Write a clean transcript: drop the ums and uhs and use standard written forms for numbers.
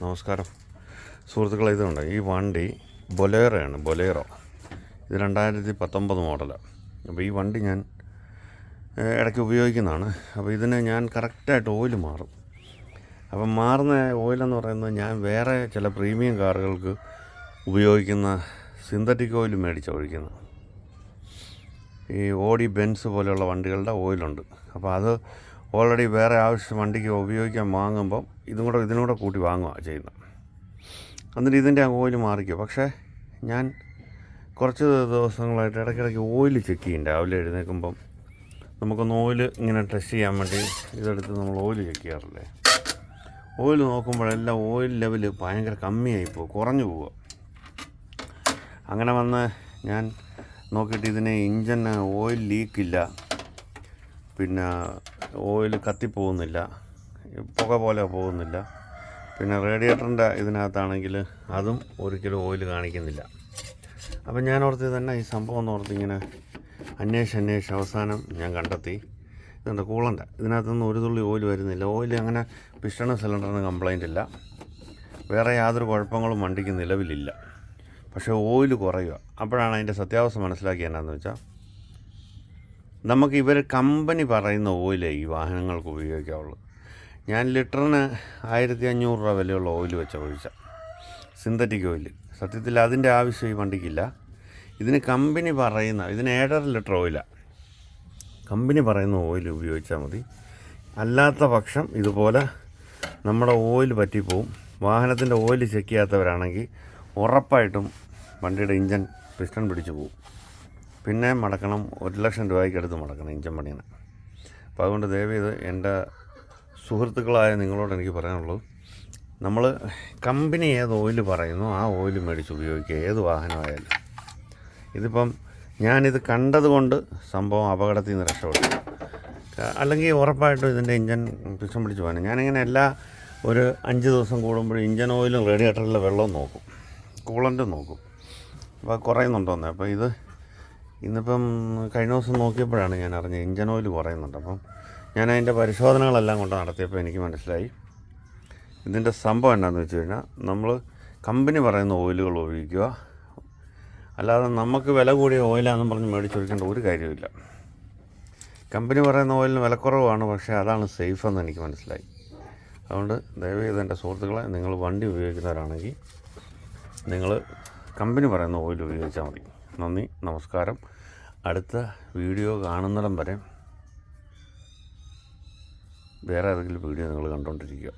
നമസ്കാരം സുഹൃത്തുക്കളെ. ഇതുണ്ട്, ഈ വണ്ടി ബൊലേറോയാണ്. ബൊലേറോ ഇത് 2019 മോഡലാണ്. അപ്പോൾ ഈ വണ്ടി ഞാൻ ഇടയ്ക്ക് ഉപയോഗിക്കുന്നതാണ്. അപ്പോൾ ഇതിന് ഞാൻ കറക്റ്റായിട്ട് ഓയിൽ മാറും. അപ്പം മാറുന്ന ഓയിലെന്ന് പറയുന്നത് ഞാൻ വേറെ ചില പ്രീമിയം കാറുകൾക്ക് ഉപയോഗിക്കുന്ന സിന്തറ്റിക് ഓയിൽ മേടിച്ച് ഒഴിക്കുന്നത്. ഈ ഓഡി ബെൻസ് പോലെയുള്ള വണ്ടികളുടെ ഓയിലുണ്ട്. അപ്പോൾ അത് ഓൾറെഡി വേറെ ആവശ്യം വണ്ടിക്ക് ഉപയോഗിക്കാൻ വാങ്ങുമ്പം ഇതിനൂടെ കൂട്ടി വാങ്ങുക ചെയ്യുന്നത്. എന്നിട്ട് ഇതിൻ്റെ ഓയിൽ മാറിക്കുക. പക്ഷേ ഞാൻ കുറച്ച് ദിവസങ്ങളായിട്ട് ഇടയ്ക്കിടയ്ക്ക് ഓയിൽ ചെക്ക് ചെയ്യും. രാവിലെ എഴുന്നേൽക്കുമ്പം നമുക്കൊന്ന് ഓയിൽ ഇങ്ങനെ ടെസ്റ്റ് ചെയ്യാൻ വേണ്ടി ഇതെടുത്ത് നമ്മൾ ഓയിൽ ചെക്ക് ചെയ്യാറില്ലേ. ഓയിൽ നോക്കുമ്പോഴെല്ലാം ഓയിൽ ലെവൽ ഭയങ്കര കമ്മിയായിപ്പോവും, കുറഞ്ഞു പോവുക. അങ്ങനെ വന്ന് ഞാൻ നോക്കിയിട്ട് ഇതിന് ഇഞ്ചൻ ഓയിൽ ലീക്കില്ല, പിന്നെ ഓയിൽ കത്തിപ്പോകുന്നില്ല, പുക പോലെ പോകുന്നില്ല. പിന്നെ റേഡിയേറ്ററിൻ്റെ ഇതിനകത്താണെങ്കിൽ അതും ഒരിക്കലും ഓയിൽ കാണിക്കുന്നില്ല. അപ്പം ഞാൻ ഓർത്ത് തന്നെ ഈ സംഭവം എന്ന് ഓർത്ത് ഇങ്ങനെ അന്വേഷിച്ച് അവസാനം ഞാൻ കണ്ടെത്തി. ഇതുണ്ട്, കൂളൻ്റ്. ഇതിനകത്തുനിന്ന് ഒരു തുള്ളി ഓയിൽ വരുന്നില്ല. ഓയിൽ അങ്ങനെ പിസ്റ്റൺ സിലിണ്ടറിന് കംപ്ലൈൻ്റ് ഇല്ല, വേറെ യാതൊരു കുഴപ്പങ്ങളും വണ്ടിക്ക് നിലവിലില്ല. പക്ഷേ ഓയിൽ കുറയുക. അപ്പോഴാണ് അതിൻ്റെ സത്യാവസ്ഥ മനസ്സിലാക്കിയത്. എന്നാന്ന് വെച്ചാൽ നമുക്ക് ഇവർ കമ്പനി പറയുന്ന ഓയിലേ ഈ വാഹനങ്ങൾക്ക് ഉപയോഗിക്കാവുള്ളൂ. ഞാൻ ലിറ്ററിന് 1500 രൂപ വിലയുള്ള ഓയിൽ വെച്ച ഒഴിച്ച സിന്തറ്റിക് ഓയിൽ. സത്യത്തിൽ അതിൻ്റെ ആവശ്യം ഈ വണ്ടിക്കില്ല. ഇതിന് കമ്പനി പറയുന്ന, ഇതിന് 7.5 ലിറ്റർ ഓയിലാണ്. കമ്പനി പറയുന്ന ഓയിൽ ഉപയോഗിച്ചാൽ മതി. അല്ലാത്ത പക്ഷം ഇതുപോലെ നമ്മുടെ ഓയിൽ പറ്റിപ്പോവും. വാഹനത്തിൻ്റെ ഓയിൽ ചെക്ക് ചെയ്യാത്തവരാണെങ്കിൽ ഉറപ്പായിട്ടും വണ്ടിയുടെ ഇഞ്ചൻ പിസ്റ്റൺ പിടിച്ചു പോവും. പിന്നെ മടക്കണം, 1,00,000 രൂപയ്ക്ക് അടുത്ത് മടക്കണം ഇഞ്ചൻ പണിയാണ്. അപ്പോൾ അതുകൊണ്ട് ദയവേത് എൻ്റെ സുഹൃത്തുക്കളായ നിങ്ങളോട് എനിക്ക് പറയാനുള്ളൂ, നമ്മൾ കമ്പനി ഏത് ഓയിൽ പറയുന്നു ആ ഓയിൽ മേടിച്ച് ഉപയോഗിക്കുക, ഏത് വാഹനമായാലും. ഇതിപ്പം ഞാനിത് കണ്ടതുകൊണ്ട് സംഭവം അപകടത്തിൽ നിന്ന് രക്ഷപ്പെട്ടു. അല്ലെങ്കിൽ ഉറപ്പായിട്ടും ഇതിൻ്റെ ഇഞ്ചൻ പിസ്റ്റൺ പിടിച്ച് പോകാൻ ഞാനിങ്ങനെ ഒരു 5 ദിവസം കൂടുമ്പോഴും ഇഞ്ചൻ ഓയിലും റേഡിയേറ്ററിലെ വെള്ളവും നോക്കും, കൂളൻ്റും നോക്കും. അപ്പോൾ കുറയുന്നുണ്ടോന്ന്. അപ്പോൾ ഇന്നിപ്പം കഴിഞ്ഞ ദിവസം നോക്കിയപ്പോഴാണ് ഞാൻ അറിഞ്ഞത് ഇഞ്ചൻ ഓയിൽ കുറയുന്നുണ്ട്. അപ്പം ഞാൻ അതിൻ്റെ പരിശോധനകളെല്ലാം കൊണ്ട് നടത്തിയപ്പോൾ എനിക്ക് മനസ്സിലായി ഇതിൻ്റെ സംഭവം എന്താണെന്ന് വെച്ച് കഴിഞ്ഞാൽ നമ്മൾ കമ്പനി പറയുന്ന ഓയിലുകൾ ഉപയോഗിക്കുക, അല്ലാതെ നമുക്ക് വില കൂടിയ ഓയിലാണെന്ന് പറഞ്ഞ് മേടിച്ചൊഴിക്കേണ്ട ഒരു കാര്യമില്ല. കമ്പനി പറയുന്ന ഓയിലിന് വിലക്കുറവാണ്, പക്ഷേ അതാണ് സേഫ് എന്ന് എനിക്ക് മനസ്സിലായി. അതുകൊണ്ട് ദയവേത് എൻ്റെ സുഹൃത്തുക്കളെ, നിങ്ങൾ വണ്ടി ഉപയോഗിക്കുന്നവരാണെങ്കിൽ നിങ്ങൾ കമ്പനി പറയുന്ന ഓയിൽ ഉപയോഗിച്ചാൽ മതി. നന്ദി, നമസ്കാരം. അടുത്ത വീഡിയോ കാണുന്നിടം വരെ വേറെ ഏതെങ്കിലും വീഡിയോ നിങ്ങൾ കണ്ടുകൊണ്ടിരിക്കുക.